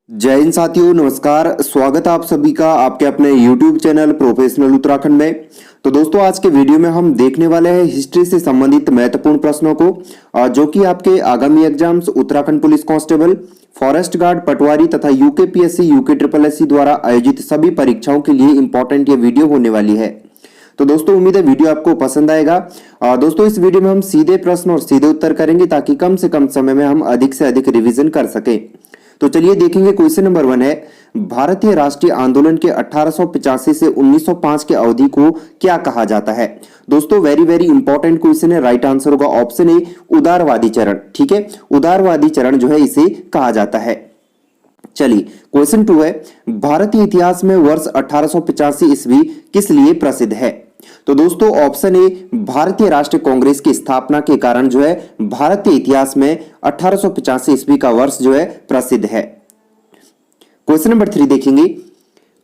जय हिंद साथियों, नमस्कार। स्वागत है आप सभी का आपके अपने YouTube चैनल प्रोफेशनल उत्तराखंड में। तो दोस्तों, आज के वीडियो में हम देखने वाले हैं हिस्ट्री से संबंधित महत्वपूर्ण प्रश्नों को, जो कि आपके आगामी exams Uttarakhand police constable, forest guard, पटवारी तथा यूकेपीएससी, यूके ट्रिपल एससी द्वारा आयोजित सभी परीक्षाओं के लिए इंपॉर्टेंट ये वीडियो होने वाली है। तो दोस्तों, उम्मीद है वीडियो आपको पसंद आएगा। दोस्तों, इस वीडियो में हम सीधे प्रश्न और सीधे उत्तर करेंगे ताकि कम से कम समय में हम अधिक से अधिक रिवीजन कर सकें। तो चलिए देखेंगे। क्वेश्चन नंबर 1 है, भारतीय राष्ट्रीय आंदोलन के 1885 से 1905 की अवधि को क्या कहा जाता है? दोस्तों, वेरी वेरी इंपॉर्टेंट क्वेश्चन है। राइट आंसर होगा ऑप्शन ए, उदारवादी चरण। ठीक है, उदारवादी चरण जो है इसे कहा जाता है। चलिए, क्वेश्चन 2 है, भारतीय इतिहास में वर्ष 1885 ईस्वी किस लिए प्रसिद्ध है? तो दोस्तों, ऑप्शन ए, भारतीय राष्ट्रीय कांग्रेस की स्थापना के कारण जो है भारतीय इतिहास में 1885 ईस्वी का वर्ष जो है प्रसिद्ध है। क्वेश्चन नंबर 3 देखेंगे,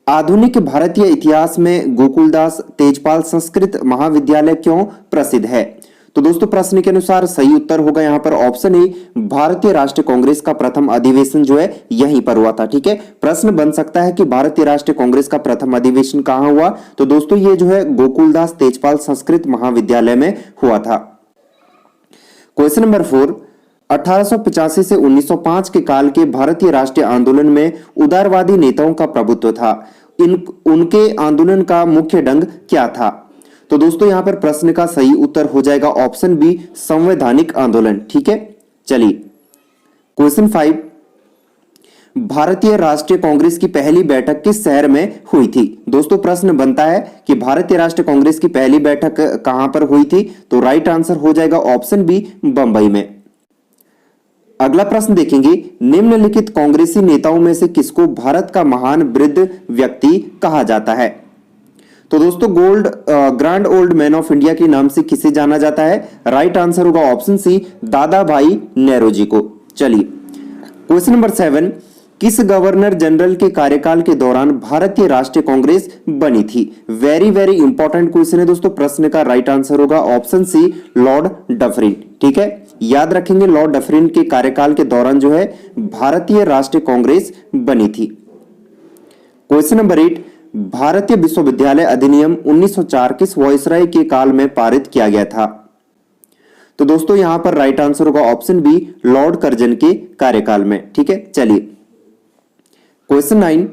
आधुनिक भारतीय इतिहास में गोकुलदास तेजपाल संस्कृत महाविद्यालय क्यों प्रसिद्ध है? तो दोस्तों, प्रश्न के अनुसार सही उत्तर होगा यहां पर ऑप्शन ए, भारतीय राष्ट्रीय कांग्रेस का प्रथम अधिवेशन जो है यहीं पर हुआ था। ठीक है, प्रश्न बन सकता है कि भारतीय राष्ट्रीय कांग्रेस का प्रथम अधिवेशन कहां हुआ? तो दोस्तों, ये जो है गोकुलदास तेजपाल संस्कृत महाविद्यालय में हुआ था। क्वेश्चन नंबर 4, 1885 से 1905 के काल के भारतीय राष्ट्रीय आंदोलन में उदारवादी नेताओं का प्रभुत्व था। उनके आंदोलन का मुख्य ढंग क्या था? तो दोस्तों, यहां पर प्रश्न का सही उत्तर हो जाएगा ऑप्शन बी, संवैधानिक आंदोलन। ठीक है, चलिए क्वेश्चन 5, भारतीय राष्ट्रीय कांग्रेस की पहली बैठक किस शहर में हुई थी? दोस्तों, प्रश्न बनता है कि भारतीय राष्ट्रीय कांग्रेस की पहली बैठक कहां पर हुई थी? तो राइट आंसर हो जाएगा ऑप्शन बी, बंबई में। अगला प्रश्न देखेंगे, निम्नलिखित कांग्रेसी नेताओं में से किसको भारत का महान वृद्ध व्यक्ति कहा जाता है? तो दोस्तों, grand old man of India के नाम से किसे जाना जाता है? राइट आंसर होगा ऑप्शन सी, दादा भाई नेहरू को। चलिए क्वेश्चन नंबर 7, किस गवर्नर जनरल के कार्यकाल के दौरान भारतीय राष्ट्रीय कांग्रेस बनी थी? वेरी वेरी इंपॉर्टेंट क्वेश्चन है दोस्तों। प्रश्न का राइट आंसर होगा ऑप्शन सी, लॉर्ड डफरिन। ठीक है, याद रखेंगे, लॉर्ड डफरिन के कार्यकाल के दौरान जो है भारतीय राष्ट्रीय कांग्रेस बनी थी। क्वेश्चन नंबर 8, भारतीय विश्वविद्यालय अधिनियम 1904 किस वायसराय के काल में पारित किया गया था? तो दोस्तों, यहां पर राइट आंसर होगा ऑप्शन बी, लॉर्ड कर्जन के कार्यकाल में। ठीक है, चलिए क्वेश्चन 9,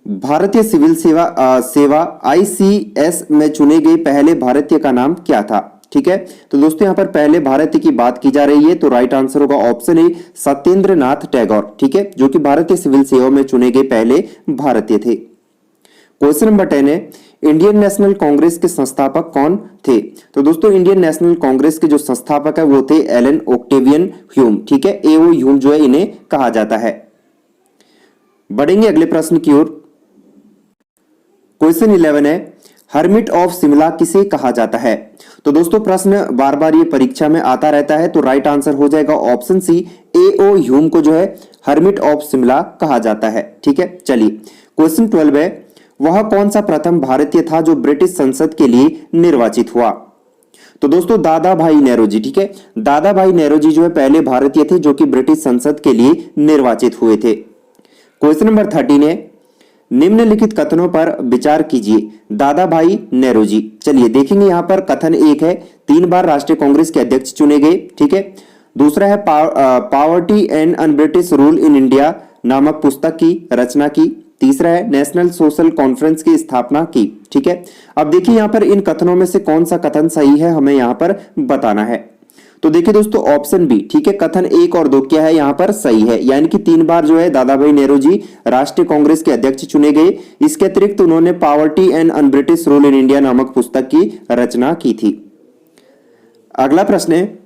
भारतीय सिविल सेवा आईसीएस में चुने गए पहले भारतीय का नाम क्या था? ठीक है, तो दोस्तों, यहां पर पहले भारतीय की बात की जा रही है, तो राइट आंसर होगा ऑप्शन ए, सत्येंद्र नाथ टैगोर। ठीक है, जो कि भारतीय सिविल सेवा में चुने गए पहले भारतीय थे। क्वेश्चन नंबर 10 है, इंडियन नेशनल कांग्रेस के संस्थापक कौन थे? तो दोस्तों, इंडियन नेशनल कांग्रेस के जो संस्थापक है वो थे एलन ओक्टेवियन ह्यूम। ठीक है, एओ ह्यूम जो है इन्हें कहा जाता है। बढ़ेंगे अगले प्रश्न की ओर। क्वेश्चन 11 है, हर्मिट ऑफ शिमला किसे कहा जाता है? तो दोस्तों, प्रश्न बार बार ये परीक्षा में आता रहता है, तो राइट आंसर हो जाएगा ऑप्शन सी, एओ ह्यूम को जो है हर्मिट ऑफ शिमला कहा जाता है। ठीक है, चलिए क्वेश्चन 12 है, वह कौन सा प्रथम भारतीय था जो ब्रिटिश संसद के लिए निर्वाचित हुआ? तो दोस्तों, दादा भाई नेहरू जी। ठीक है, दादा भाई नेहरू जी जो है पहले भारतीय थे जो कि ब्रिटिश संसद के लिए निर्वाचित हुए थे। क्वेश्चन नंबर 13 है, निम्नलिखित कथनों पर विचार कीजिए। दादा भाई नेहरू जी, चलिए देखेंगे। यहां पर कथन 1 है, 3 बार राष्ट्रीय कांग्रेस के अध्यक्ष चुने गए। ठीक है, दूसरा है poverty and un British rule in India नामक पुस्तक की रचना की। तीसरा है नेशनल सोशल कॉन्फ्रेंस की स्थापना की। ठीक है, अब देखिए यहां पर इन कथनों में से कौन सा कथन सही है हमें यहां पर बताना है। तो देखिए दोस्तों, ऑप्शन बी, ठीक है, कथन 1 और 2 क्या है यहां पर सही है, यानी कि 3 बार जो है दादा भाई नेहरू जी राष्ट्रीय कांग्रेस के अध्यक्ष चुने गए। इसके अतिरिक्त उन्होंने poverty and un British rule in India नामक पुस्तक की रचना की थी। अगला प्रश्न है,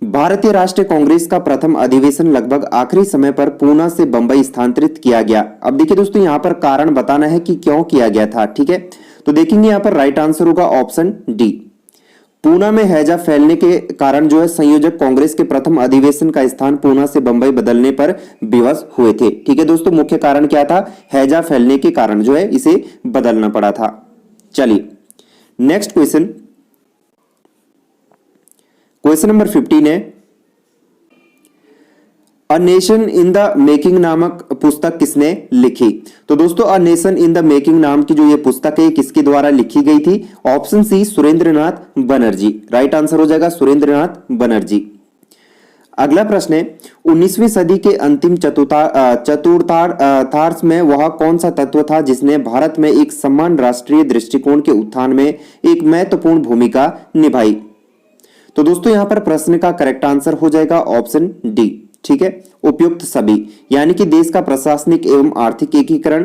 भारतीय राष्ट्रीय कांग्रेस का प्रथम अधिवेशन लगभग आखिरी समय पर पूना से बंबई स्थानांतरित किया गया। अब देखिए दोस्तों, यहां पर कारण बताना है कि क्यों किया गया था। ठीक है, तो देखेंगे यहां पर राइट आंसर होगा ऑप्शन डी, पूना में हैजा फैलने के कारण जो है संयोजक कांग्रेस के प्रथम अधिवेशन का स्थान पूना से बंबई बदलने पर विवश हुए थे। ठीक है दोस्तों, मुख्य कारण क्या था? हैजा फैलने के कारण जो है इसे बदलना पड़ा था। चलिए नेक्स्ट क्वेश्चन, क्वेश्चन नंबर 15 है, a nation in the making नामक पुस्तक किसने लिखी? तो दोस्तों a nation in the making नाम की जो ये पुस्तक है किसके द्वारा लिखी गई थी? Option C Surendranath Banerjee. Right answer हो जाएगा सुरेंद्रनाथ बनर्जी। अगला प्रश्न है 19वीं सदी के अंतिम चतुर्थार्ध में वह कौन सा तत्व था जिसने भारत में एक समान राष्ट्रीय दृष्टिकोण के उत्थान में एक महत्वपूर्ण भूमिका निभाई? तो दोस्तों यहां पर प्रश्न का करेक्ट आंसर हो जाएगा ऑप्शन डी। ठीक है, उपयुक्त सभी, यानी कि देश का प्रशासनिक एवं आर्थिक एकीकरण,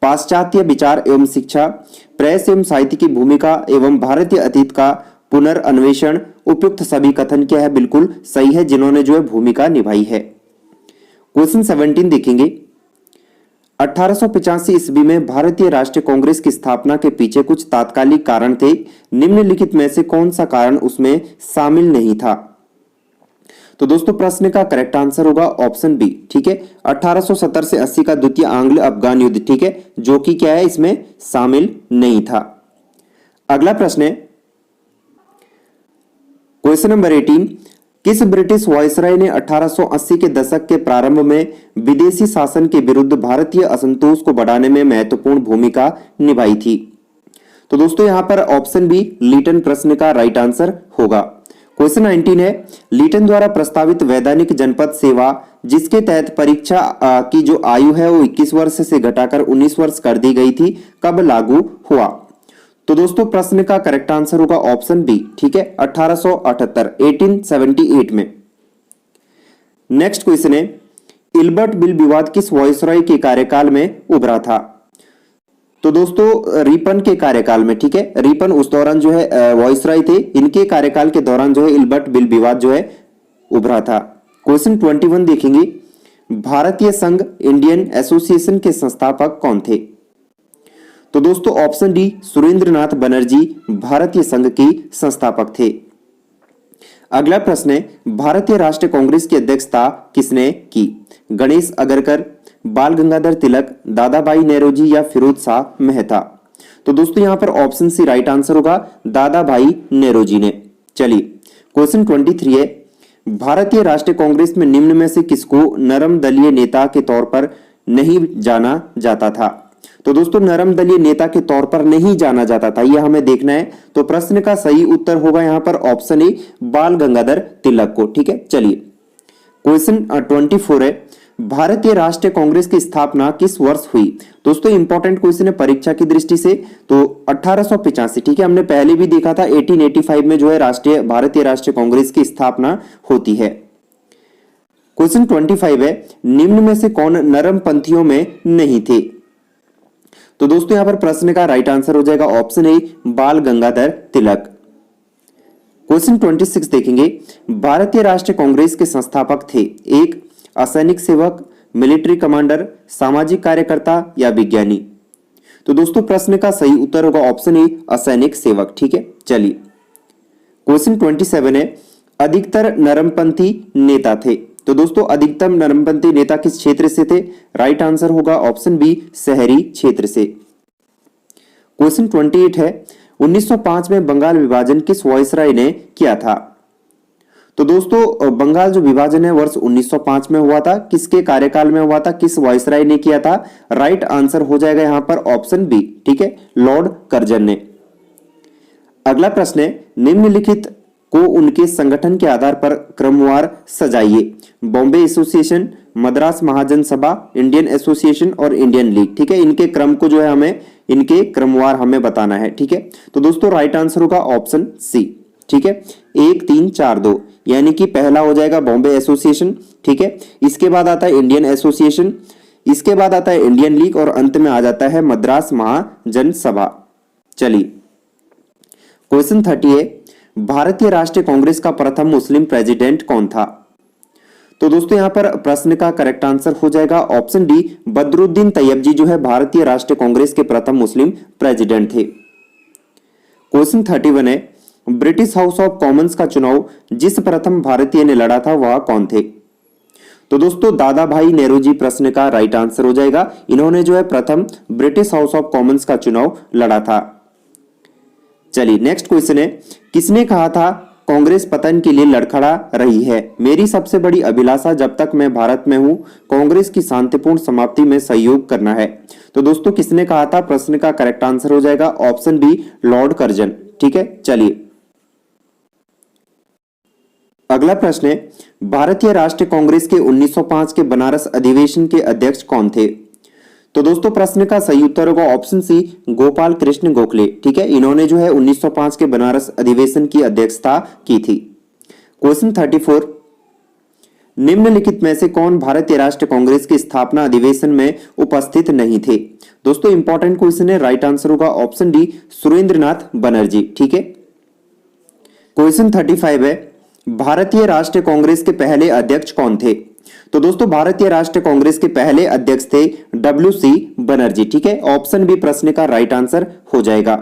पाश्चात्य विचार एवं शिक्षा, प्रेस एवं साहित्य की भूमिका एवं भारतीय अतीत का पुनर्अन्वेषण। उपयुक्त सभी कथन क्या है? बिल्कुल सही है, जिन्होंने जो है भूमिका निभाई है। क्वेश्चन 17 देखेंगे। 1885 ईस्वी में भारतीय राष्ट्रीय कांग्रेस की स्थापना के पीछे कुछ तात्कालिक कारण थे। निम्नलिखित में से कौन सा कारण उसमें शामिल नहीं था? तो दोस्तों प्रश्न का करेक्ट आंसर होगा ऑप्शन बी। ठीक है, 1870 से 80 का द्वितीय आंग्ल अफगान युद्ध। ठीक है, जो कि क्या है इसमें शामिल नहीं था। अगला प्रश्न है क्वेश्चन नंबर 18। किस ब्रिटिश वायसराय ने 1880 के दशक के प्रारंभ में विदेशी शासन के विरुद्ध भारतीय असंतोष को बढ़ाने में महत्वपूर्ण भूमिका निभाई थी? तो दोस्तों यहां पर ऑप्शन बी लीटन प्रश्न का राइट आंसर होगा। क्वेश्चन 19 है लीटन द्वारा प्रस्तावित वैधानिक जनपद सेवा, जिसके तहत परीक्षा की जो आयु है वो 21 वर्ष से घटाकर 19 वर्ष कर दी गई थी, कब लागू हुआ? तो दोस्तों प्रश्न का करेक्ट आंसर होगा ऑप्शन बी। ठीक है, 1878 में। नेक्स्ट क्वेश्चन है इल्बर्ट बिल विवाद किस वायसराय के कार्यकाल में उभरा था? तो दोस्तों रिपन के कार्यकाल में। ठीक है, रिपन उस दौरान जो है वायसराय थे, इनके कार्यकाल के दौरान जो है इल्बर्ट बिल विवाद जो है उभरा था। क्वेश्चन 21 देखेंगे। भारतीय संघ इंडियन एसोसिएशन के संस्थापक कौन थे? तो दोस्तों ऑप्शन डी सुरेंद्रनाथ बनर्जी भारतीय संघ की संस्थापक थे। अगला प्रश्न है भारतीय राष्ट्रीय कांग्रेस की अध्यक्षता किसने की? गणेश अगरकर, बाल गंगाधर तिलक, दादा भाई नेरोजी या फिरोज शाह मेहता? तो दोस्तों यहां पर ऑप्शन सी राइट आंसर होगा दादा भाई नेरोजी ने। चलिए क्वेश्चन 23 है भारतीय राष्ट्रीय कांग्रेस में निम्न में से किसको नरम दलीय नेता के तौर पर नहीं जाना जाता था? तो दोस्तों नरम दलीय नेता के तौर पर नहीं जाना जाता था, यह हमें देखना है। तो प्रश्न का सही उत्तर होगा यहां पर ऑप्शन ए बाल गंगाधर तिलक को। ठीक है, चलिए क्वेश्चन 24 है भारतीय राष्ट्रीय कांग्रेस की स्थापना किस वर्ष हुई? दोस्तों इंपॉर्टेंट क्वेश्चन है परीक्षा की दृष्टि से। तो 1885। ठीक है, हमने पहले भी देखा था 1885 में जो है भारतीय राष्ट्रीय कांग्रेस की स्थापना होती है। क्वेश्चन 25 है निम्न में से कौन नरम पंथियों में नहीं थे? तो दोस्तों यहां पर प्रश्न का राइट आंसर हो जाएगा ऑप्शन ए बाल गंगाधर तिलक। क्वेश्चन 26 देखेंगे। भारतीय राष्ट्रीय कांग्रेस के संस्थापक थे एक असैनिक सेवक, मिलिट्री कमांडर, सामाजिक कार्यकर्ता या विज्ञानी? तो दोस्तों प्रश्न का सही उत्तर होगा ऑप्शन ए असैनिक सेवक। ठीक है, चलिए क्वेश्चन 27 है अधिकतर नरमपंथी नेता थे। तो दोस्तों अधिकतम नरमपंथी नेता किस क्षेत्र से थे? राइट आंसर होगा ऑप्शन बी शहरी क्षेत्र से। क्वेश्चन 28 है 1905 में बंगाल विभाजन किस वायसराय ने किया था? तो दोस्तों बंगाल जो विभाजन है वर्ष 1905 में हुआ था, किसके कार्यकाल में हुआ था, किस वायसराय ने किया था? राइट आंसर हो जाएगा यहां पर ऑप्शन बी। ठीक है, लॉर्ड कर्जन ने। अगला प्रश्न है निम्नलिखित को उनके संगठन के आधार पर क्रमवार सजाइए। बॉम्बे एसोसिएशन, मद्रास महाजन सभा, इंडियन एसोसिएशन और इंडियन लीग। ठीक है, इनके क्रम को जो है हमें इनके क्रमवार हमें बताना है। ठीक है, तो दोस्तों राइट आंसर होगा ऑप्शन सी। ठीक है, 1 3 4 2 यानी कि पहला हो जाएगा बॉम्बे एसोसिएशन। ठीक है, इसके बाद आता है इंडियन एसोसिएशन, इसके बाद आता है इंडियन लीग और अंत में आ जाता है मद्रास महाजन सभा। चलिए क्वेश्चन 30 है भारतीय राष्ट्रीय कांग्रेस का प्रथम मुस्लिम प्रेसिडेंट कौन था? तो दोस्तों यहां पर प्रश्न का करेक्ट आंसर हो जाएगा ऑप्शन डी बदरुद्दीन तैयब जी जो है भारतीय राष्ट्रीय कांग्रेस के प्रथम मुस्लिम प्रेसिडेंट थे। क्वेश्चन 31 है ब्रिटिश हाउस ऑफ कॉमन्स का चुनाव जिस प्रथम भारतीय ने लड़ा था वह कौन थे? तो दोस्तों दादा भाई नेरोजी प्रश्न का राइट आंसर हो जाएगा। इन्होंने जो है प्रथम ब्रिटिश हाउस ऑफ कॉमन्स का चुनाव लड़ा था। चलिए नेक्स्ट क्वेश्चन है किसने कहा था कांग्रेस पतन के लिए लड़खड़ा रही है। मेरी सबसे बड़ी अभिलाषा जब तक मैं भारत में हूं कांग्रेस की शांतिपूर्ण समाप्ति में सहयोग करना है। तो दोस्तों किसने कहा था? प्रश्न का करेक्ट आंसर हो जाएगा ऑप्शन बी, लॉर्ड कर्जन। ठीक है, चलिए अगला प्रश्न है, भारतीय राष्ट्रीय कांग्रेस के 1905 के बनारस अधिवेशन के अध्यक्ष कौन थे? तो दोस्तों प्रश्न का सही उत्तर होगा ऑप्शन सी, गोपाल कृष्ण गोखले। ठीक है, इन्होंने जो है 1905 के बनारस अधिवेशन की अध्यक्षता की थी। क्वेश्चन 34, निम्नलिखित में से कौन भारतीय राष्ट्रीय कांग्रेस की स्थापना अधिवेशन में उपस्थित नहीं थे? दोस्तों इंपॉर्टेंट क्वेश्चन है, राइट आंसर होगा ऑप्शन डी, सुरेंद्रनाथ बनर्जी। ठीक है, क्वेश्चन 35 है, भारतीय राष्ट्रीय कांग्रेस के पहले अध्यक्ष कौन थे? तो दोस्तों भारतीय राष्ट्रीय कांग्रेस के पहले अध्यक्ष थे WC बनर्जी। ठीक है, ऑप्शन बी प्रश्न का राइट आंसर हो जाएगा।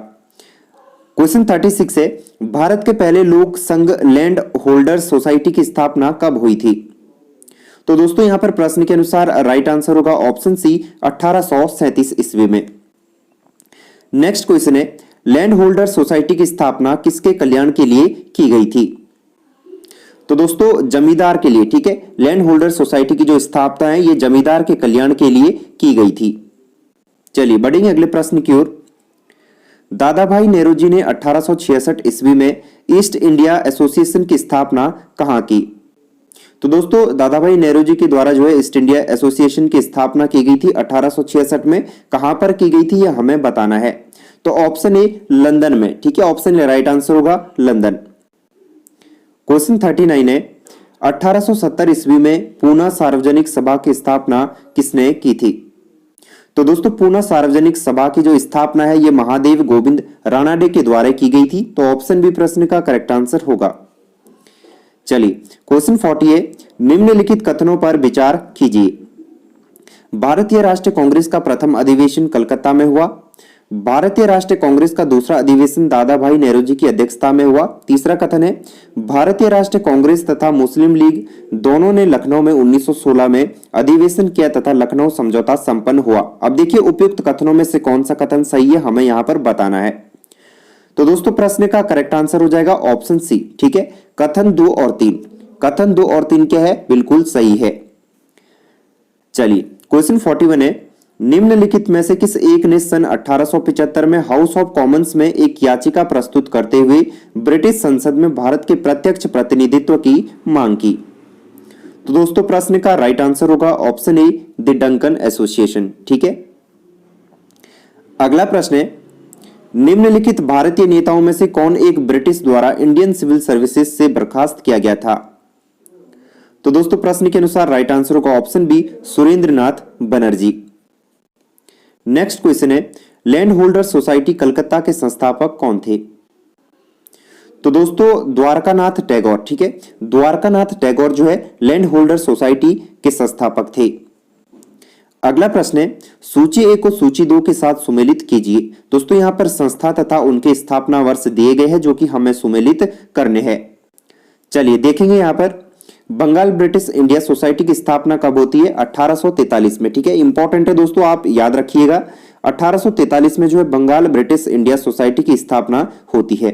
क्वेश्चन 36 है, भारत के पहले लोक संघ लैंड होल्डर्स सोसाइटी की स्थापना कब हुई थी? तो दोस्तों यहां पर प्रश्न के अनुसार राइट आंसर होगा ऑप्शन सी, 1837 ईस्वी में। नेक्स्ट क्वेश्चन है, लैंड होल्डर सोसाइटी की स्थापना किसके कल्याण के लिए की गई थी? तो दोस्तों जमींदार के लिए। ठीक है, लैंड होल्डर सोसाइटी की जो स्थापना है ये जमींदार के कल्याण के लिए की गई थी। चलिए बढ़ेंगे अगले प्रश्न की ओर। दादा भाई नेहरू जी ने 1866 ईस्वी में ईस्ट इंडिया एसोसिएशन की स्थापना कहां की? तो दोस्तों दादा भाई नेहरू जी के द्वारा जो है ईस्ट इंडिया एसोसिएशन की स्थापना की गई थी 1866 में। कहां पर की गई थी यह हमें बताना है। तो ऑप्शन ए, लंदन में। ठीक है, ऑप्शन ए राइट आंसर होगा लंदन। क्वेश्चन 39 है, 1870 ईस्वी में पूना सार्वजनिक सभा की स्थापना किसने की थी? तो दोस्तों पूना सार्वजनिक सभा की जो स्थापना है ये महादेव गोविंद रानाडे के द्वारा की गई थी। तो ऑप्शन बी प्रश्न का करेक्ट आंसर होगा। चलिए क्वेश्चन 40 है, निम्नलिखित कथनों पर विचार कीजिए। भारतीय राष्ट्रीय कांग्रेस का प्रथम अधिवेशन कलकत्ता में हुआ। भारतीय राष्ट्रीय कांग्रेस का दूसरा अधिवेशन दादा भाई नेहरू जी की अध्यक्षता में हुआ। तीसरा कथन है, भारतीय राष्ट्रीय कांग्रेस तथा मुस्लिम लीग दोनों ने लखनऊ में 1916 में अधिवेशन किया तथा लखनऊ समझौता संपन्न हुआ। अब देखिए उपयुक्त कथनों में से कौन सा कथन सही है हमें यहां पर बताना है। तो दोस्तों प्रश्न का करेक्ट आंसर हो जाएगा ऑप्शन सी। ठीक है, कथन 2 और 3। कथन 2 और 3 क्या है? बिल्कुल सही है। चलिए क्वेश्चन 41 है, निम्नलिखित में से किस एक ने सन 1875 में हाउस ऑफ कॉमन्स में एक याचिका प्रस्तुत करते हुए ब्रिटिश संसद में भारत के प्रत्यक्ष प्रतिनिधित्व की मांग की? तो दोस्तों प्रश्न का राइट आंसर होगा option A, the Duncan association. ठीक है, अगला प्रश्न है, निम्नलिखित भारतीय नेताओं में से कौन एक ब्रिटिश द्वारा इंडियन सिविल सर्विसेज से बर्खास्त किया गया था? तो दोस्तों प्रश्न के अनुसार राइट आंसर होगा option B, Surendranath Banerjee. Next question है, लैंड होल्डर सोसाइटी कलकत्ता के संस्थापक कौन थे? तो दोस्तों द्वारकानाथ टैगोर। ठीक है, द्वारकानाथ टैगोर जो है लैंड होल्डर सोसाइटी के संस्थापक थे। अगला प्रश्न है, सूची 1 को सूची 2 के साथ सुमेलित कीजिए। दोस्तों यहां पर संस्था तथा उनके स्थापना वर्ष दिए गए हैं जो कि हमें सुमेलित करने हैं। चलिए देखेंगे यहां पर बंगाल ब्रिटिश इंडिया सोसाइटी की स्थापना कब होती है? 1843 में। ठीक है, इंपॉर्टेंट है दोस्तों, आप याद रखिएगा 1843 में जो है बंगाल ब्रिटिश इंडिया सोसाइटी की स्थापना होती है।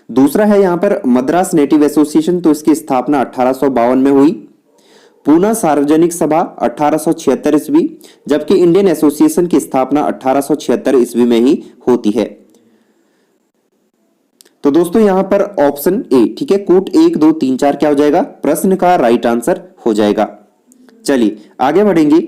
दूसरा है यहां पर मद्रास नेटिव एसोसिएशन, तो इसकी स्थापना 1852 में हुई। पूना सार्वजनिक सभा 1876 ईस्वी, जबकि इंडियन एसोसिएशन की स्थापना 1876 ईस्वी में ही होती है। तो दोस्तों यहां पर ऑप्शन ए, ठीक है, कूट 1 2 3 4 क्या हो जाएगा? प्रश्न का राइट आंसर हो जाएगा। चलिए आगे बढ़ेंगे।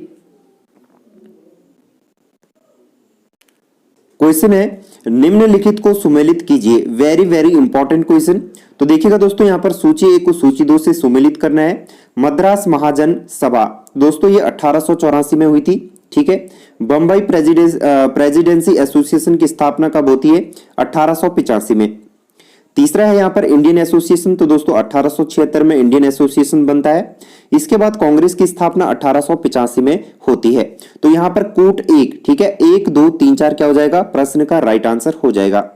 क्वेश्चन है, निम्नलिखित को सुमेलित कीजिए। Very very important question. तो देखिएगा दोस्तों यहां पर सूची 1 को सूची 2 से सुमेलित करना है। मद्रास महाजन सभा दोस्तों ये 1884 में हुई थी। ठीक है, बंबई प्रेसिडेंसी एसोसिएशन की स्थापना कब होती है? 1885 में। तीसरा है यहां पर इंडियन एसोसिएशन, तो दोस्तों 1876 में इंडियन एसोसिएशन बनता है। इसके बाद कांग्रेस की स्थापना 1885 में होती है। तो यहां पर कूट 1, ठीक है, 1 2 3 4 क्या हो जाएगा? प्रश्न का राइट आंसर हो जाएगा।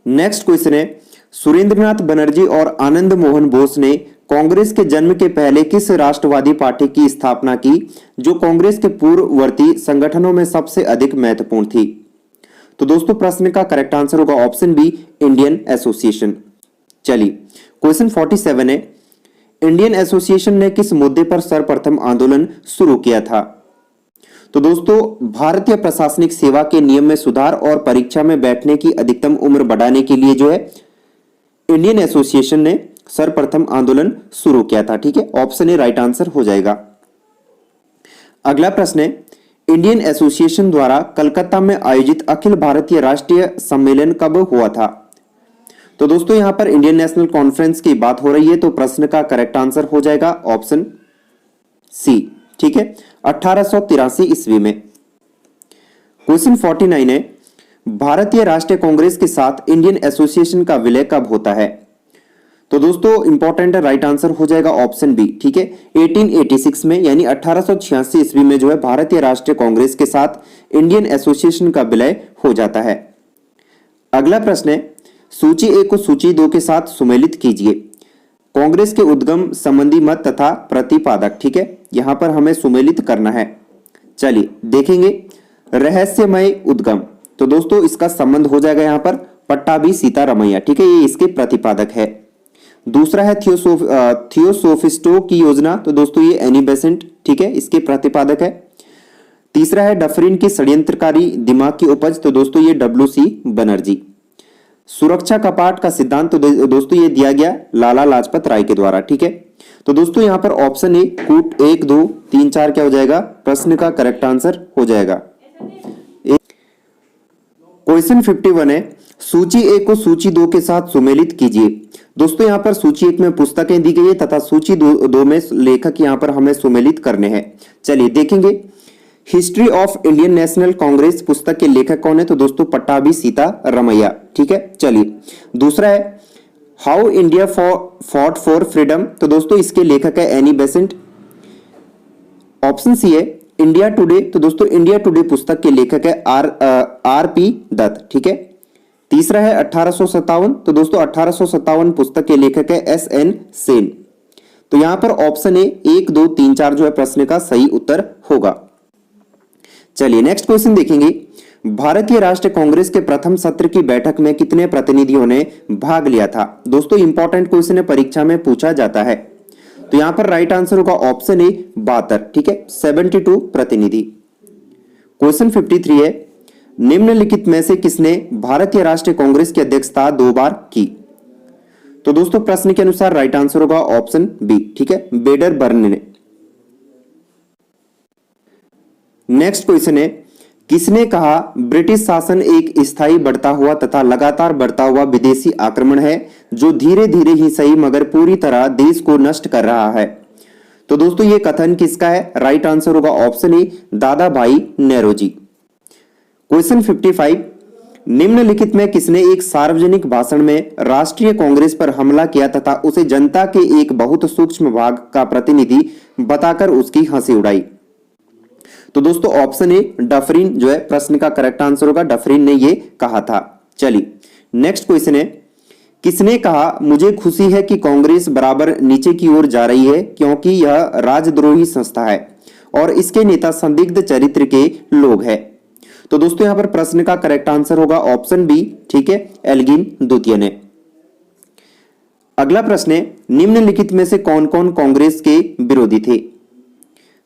नेक्स्ट क्वेश्चन है, सुरेंद्रनाथ बनर्जी और आनंद मोहन बोस ने कांग्रेस के जन्म के पहले किस राष्ट्रवादी पार्टी की स्थापना की जो कांग्रेस के पूर्ववर्ती संगठनों में सबसे अधिक महत्वपूर्ण थी? तो दोस्तों प्रश्न का करेक्ट आंसर होगा ऑप्शन बी, इंडियन एसोसिएशन। चलिए क्वेश्चन 47 है, इंडियन एसोसिएशन ने किस मुद्दे पर सर्वप्रथम आंदोलन शुरू किया था? तो दोस्तों भारतीय प्रशासनिक सेवा के नियम में सुधार और परीक्षा में बैठने की अधिकतम उम्र बढ़ाने के लिए जो है इंडियन एसोसिएशन ने सर्वप्रथम आंदोलन शुरू किया था। ठीक है, ऑप्शन ए राइट आंसर हो जाएगा। अगला प्रश्न है, इंडियन एसोसिएशन द्वारा कलकत्ता में आयोजित अखिल भारतीय राष्ट्रीय सम्मेलन कब हुआ था? तो दोस्तों यहां पर इंडियन नेशनल कॉन्फ्रेंस की बात हो रही है, तो प्रश्न का करेक्ट आंसर हो जाएगा ऑप्शन सी। ठीक है, 1883 ईस्वी में। क्वेश्चन 49 है, भारतीय राष्ट्रीय कांग्रेस के साथ इंडियन एसोसिएशन का विलय कब होता है? तो दोस्तों इंपॉर्टेंट है, राइट आंसर हो जाएगा ऑप्शन बी। ठीक है, 1886 में यानी 1886 ईस्वी में जो है भारतीय राष्ट्रीय कांग्रेस के साथ इंडियन एसोसिएशन का विलय हो जाता है। अगला प्रश्न है, सूची ए को सूची 2 के साथ सुमेलित कीजिए। कांग्रेस के उद्गम संबंधी मत तथा प्रतिपादक। ठीक है, यहां पर हमें सुमेलित करना है। चलिए देखेंगे, रहस्यमय उद्गम, तो दोस्तों इसका संबंध हो जाएगा यहां पर पट्टाभी सीतारमैया। ठीक है, ये इसके प्रतिपादक है। दूसरा है थियोसोफिस्टो की योजना, तो दोस्तों ये एनी बेसेंट, ठीक है, इसके प्रतिपादक है। तीसरा है डफरिन की षड्यंत्रकारी दिमाग की उपज, तो दोस्तों ये WC बनर्जी। सुरक्षा कपाट का सिद्धांत, तो दोस्तों ये दिया गया लाला लाजपत राय के द्वारा। ठीक है, तो दोस्तों यहां पर ऑप्शन ए कूट 1 2 3 4 क्या हो जाएगा? प्रश्न का करेक्ट आंसर हो जाएगा। क्वेश्चन 51 है, सूची ए को सूची 2 के साथ सुमेलित कीजिए। दोस्तों यहां पर सूची 1 में पुस्तकें दी गई है तथा सूची 2 में लेखक यहां पर हमें सुमेलित करने हैं। चलिए देखेंगे, history of Indian national Congress पुस्तक के लेखक कौन है? तो दोस्तों पट्टाभी सीतारमैया। ठीक है, चलिए दूसरा है how India fought for freedom, तो दोस्तों इसके लेखक है एनी बेसेंट। ऑप्शन सी है इंडिया टुडे, तो दोस्तों इंडिया टुडे पुस्तक के लेखक है RP दत्त। ठीक है, तीसरा है 1857, तो दोस्तों 1857 पुस्तक के लेखक है SN सेन। तो यहां पर ऑप्शन ए 1 2 3 4 जो है प्रश्न का सही उत्तर होगा। चलिए नेक्स्ट क्वेश्चन देखेंगे, भारतीय राष्ट्रीय कांग्रेस के प्रथम सत्र की बैठक में कितने प्रतिनिधियों ने भाग लिया था? दोस्तों इंपॉर्टेंट क्वेश्चन है, परीक्षा में पूछा जाता है। तो यहां पर राइट आंसर होगा ऑप्शन ए 72। ठीक है, 72 प्रतिनिधि। क्वेश्चन 53 है, निम्नलिखित में से किसने भारतीय राष्ट्रीय कांग्रेस की अध्यक्षता 2 बार की? तो दोस्तों प्रश्न के अनुसार राइट आंसर होगा ऑप्शन बी। ठीक है, बेडर बर्न ने। नेक्स्ट क्वेश्चन है, किसने कहा ब्रिटिश शासन एक स्थायी बढ़ता हुआ तथा लगातार बढ़ता हुआ विदेशी आक्रमण है जो धीरे धीरे ही सही मगर पूरी तरह देश को नष्ट कर रहा है? तो दोस्तों ये कथन किसका है? राइट आंसर होगा ऑप्शन ए दादा भाई नेरोजी। क्वेश्चन 55, निम्नलिखित में किसने एक सार्वजनिक भाषण में राष्ट्रीय कांग्रेस पर हमला किया तथा उसे जनता के एक बहुत सूक्ष्म भाग का प्रतिनिधि बताकर उसकी हंसी उड़ाई? तो दोस्तों ऑप्शन ए डफरिन जो है प्रश्न का करेक्ट आंसर होगा, डफरिन ने ये कहा था। चलिए नेक्स्ट क्वेश्चन है, किसने कहा मुझे खुशी है कि कांग्रेस बराबर नीचे की ओर जा रही है क्योंकि यह राजद्रोही संस्था है और इसके नेता संदिग्ध चरित्र के लोग हैं? तो दोस्तों यहां पर प्रश्न का करेक्ट आंसर होगा ऑप्शन बी। ठीक है, एल्गिन द्वितीय ने। अगला प्रश्न है, निम्नलिखित में से कौन कौन कांग्रेस के विरोधी थे?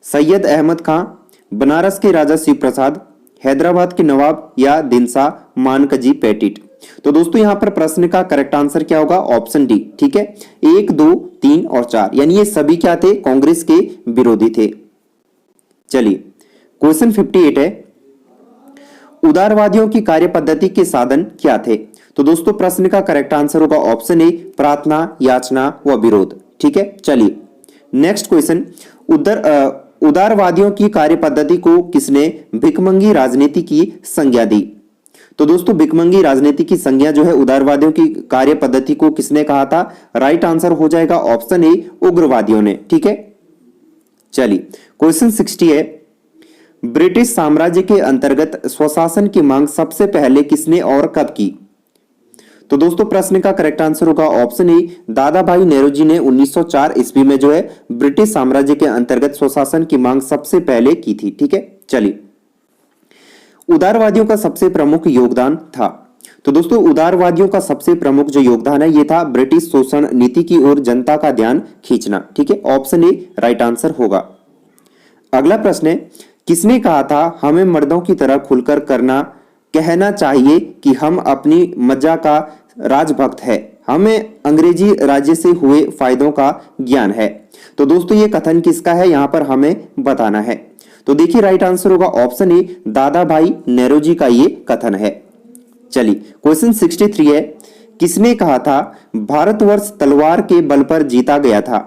सैयद अहमद खां, बनारस के राजा शिव प्रसाद, हैदराबाद के नवाब या दिनसा मानकजी पेटिट? तो दोस्तों यहां पर प्रश्न का करेक्ट आंसर क्या होगा? Option D. ठीक है, 1 2 3 और 4 यानी ये सभी क्या थे? कांग्रेस के विरोधी थे। चलिए क्वेश्चन 58 है, उदारवादियों की कार्य पद्धति के साधन क्या थे? तो दोस्तों प्रश्न का करेक्ट आंसर होगा ऑप्शन ए प्रार्थना, याचना व विरोध। ठीक है, चलिए नेक्स्ट क्वेश्चन, उदारवादियों की कार्य पद्धति को किसने भिखमंगी राजनीति की संज्ञा दी? तो दोस्तों भिखमंगी राजनीति की संज्ञा जो है उदारवादियों की कार्य पद्धति को किसने कहा था? राइट आंसर हो जाएगा ऑप्शन ए उग्रवादियों ने। ठीक है, चलिए क्वेश्चन 60 है, ब्रिटिश साम्राज्य के अंतर्गत स्वशासन की मांग सबसे पहले किसने और कब की? तो दोस्तों प्रश्न का करेक्ट आंसर होगा ऑप्शन ए दादा भाई नेहरू ने 1904 ईस्वी में जो है ब्रिटिश साम्राज्य के अंतर्गत स्वशासन की मांग सबसे पहले की थी। ठीक है, चलिए उदारवादियों का सबसे प्रमुख योगदान था? तो दोस्तों उदारवादियों का सबसे प्रमुख जो योगदान है ये था ब्रिटिश शोषण नीति की ओर जनता का ध्यान खींचना। ठीक है, ऑप्शन ए राइट आंसर होगा। अगला प्रश्न है, किसने कहा था हमें मर्दों की तरह खुलकर कहना चाहिए कि हम अपनी मज्जा का राजभक्त है, हमें अंग्रेजी राज्य से हुए फायदों का ज्ञान है? तो दोस्तों ये कथन किसका है, यहां पर हमें बताना है। तो देखिए राइट आंसर होगा ऑप्शन ए दादा भाई नेहरू का ये कथन है। चलिए क्वेश्चन 63 है, किसने कहा था भारतवर्ष तलवार के बल पर जीता गया था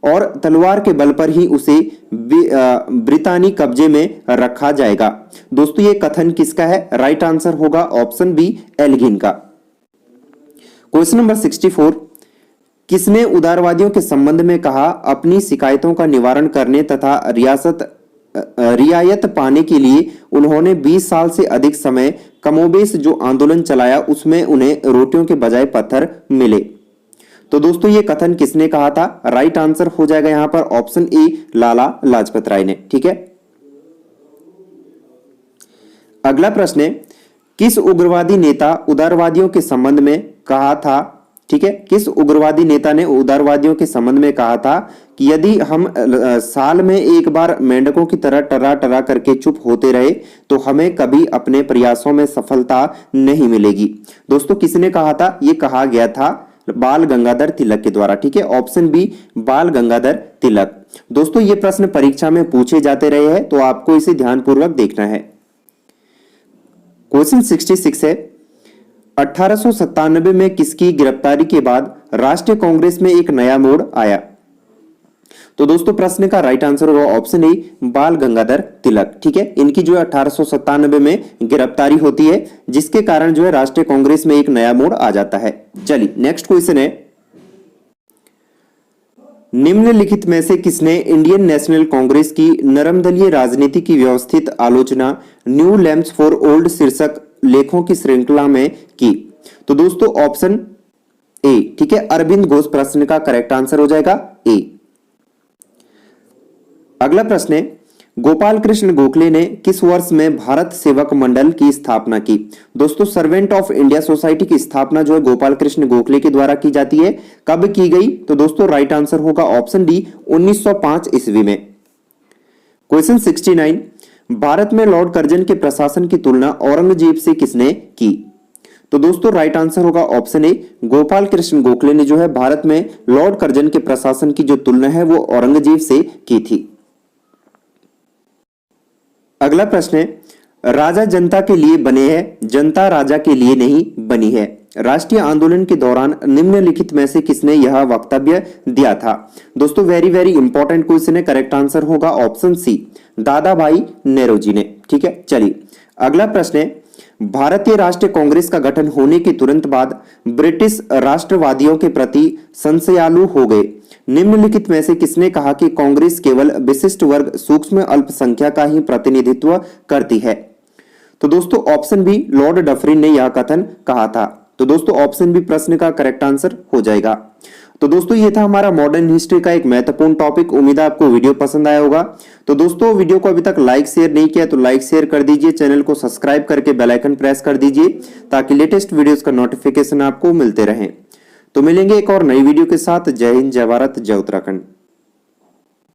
और तलवार के बल पर ही उसे ब्रितानी कब्जे में रखा जाएगा? दोस्तों ये कथन किसका है, राइट आंसर होगा ऑप्शन बी एल्गिन का। क्वेश्चन नंबर 64, किसने उदारवादियों के संबंध में कहा अपनी शिकायतों का निवारण करने तथा रियायत पाने के लिए उन्होंने 20 साल से अधिक समय कमोबेश जो आंदोलन चलाया उसमें उन्हें रोटियों के बजाय पत्थर मिले? तो दोस्तों ये कथन किसने कहा था, राइट आंसर हो जाएगा यहां पर ऑप्शन ए लाला लाजपत राय ने। ठीक है, अगला प्रश्न है, किस उग्रवादी नेता उदारवादियों के संबंध में कहा था? ठीक है, किस उग्रवादी नेता ने उदारवादियों के संबंध में कहा था कि यदि हम साल में एक बार मेंढकों की तरह टरा टरा करके चुप होते रहे तो हमें कभी अपने प्रयासों में सफलता नहीं मिलेगी? दोस्तों किसने कहा था, ये कहा गया था बाल गंगाधर तिलक के द्वारा। ठीक है, ऑप्शन बी बाल गंगाधर तिलक। दोस्तों ये प्रश्न परीक्षा में पूछे जाते रहे हैं तो आपको इसे ध्यानपूर्वक देखना है। क्वेश्चन 66 है, 1897 में किसकी गिरफ्तारी के बाद राष्ट्रीय कांग्रेस में एक नया मोड़ आया? तो दोस्तों प्रश्न का राइट आंसर होगा ऑप्शन ए बाल गंगाधर तिलक। ठीक है, इनकी जो है 1897 में गिरफ्तारी होती है जिसके कारण जो है राष्ट्रीय कांग्रेस में एक नया मोड़ आ जाता है। चलिए नेक्स्ट क्वेश्चन है, निम्नलिखित में से किसने इंडियन नेशनल कांग्रेस की नरमदलीय राजनीति की व्यवस्थित आलोचना न्यू लैम्प्स फॉर ओल्ड शीर्षक लेखों की श्रृंखला में की? तो दोस्तों ऑप्शन ए, ठीक है, अरविंद घोष प्रश्न का करेक्ट आंसर हो जाएगा ए। अगला प्रश्न है, गोपाल कृष्ण गोखले ने किस वर्ष में भारत सेवक मंडल की स्थापना की? दोस्तों सर्वेंट ऑफ इंडिया सोसाइटी की स्थापना जो है गोपाल कृष्ण गोखले के द्वारा की जाती है। कब की गई? तो दोस्तों राइट आंसर होगा ऑप्शन डी 1905 ईस्वी में। क्वेश्चन 69, भारत में लॉर्ड कर्जन के प्रशासन की तुलना औरंगजेब से किसने की? तो दोस्तों राइट आंसर होगा ऑप्शन ए गोपाल कृष्ण गोखले ने जो है भारत में लॉर्ड कर्जन के प्रशासन की जो तुलना है वो औरंगजेब से की थी। अगला प्रश्न है, राजा जनता के लिए बने हैं, जनता राजा के लिए नहीं बनी है। राष्ट्रीय आंदोलन के दौरान निम्नलिखित में से किसने यह वक्तव्य दिया था? दोस्तों वेरी वेरी इंपॉर्टेंट क्वेश्चन है, करेक्ट आंसर होगा ऑप्शन सी दादा भाई नेहरू जी ने। ठीक है, चलिए अगला प्रश्न है, भारतीय राष्ट्रीय कांग्रेस का गठन होने के तुरंत बाद ब्रिटिश राष्ट्रवादियों के प्रति संशयालु हो गए। निम्नलिखित में से किसने कहा कि कांग्रेस केवल विशिष्ट वर्ग सूक्ष्म अल्पसंख्या का ही प्रतिनिधित्व करती है? तो दोस्तों ऑप्शन बी लॉर्ड डफरिन ने यह कथन कहा था। तो दोस्तों ऑप्शन बी प्रश्न का करेक्ट आंसर हो जाएगा। तो दोस्तों ये था हमारा मॉडर्न हिस्ट्री का एक महत्वपूर्ण टॉपिक। उम्मीद है आपको वीडियो पसंद आया होगा। तो दोस्तों वीडियो को अभी तक लाइक शेयर नहीं किया तो लाइक शेयर कर दीजिए, चैनल को सब्सक्राइब करके बेल आइकन प्रेस कर दीजिए ताकि लेटेस्ट वीडियोस का नोटिफिकेशन आपको मिलते रहे। तो मिलेंगे एक और नई वीडियो के साथ। जय हिंद, जय भारत, जय उत्तराखंड।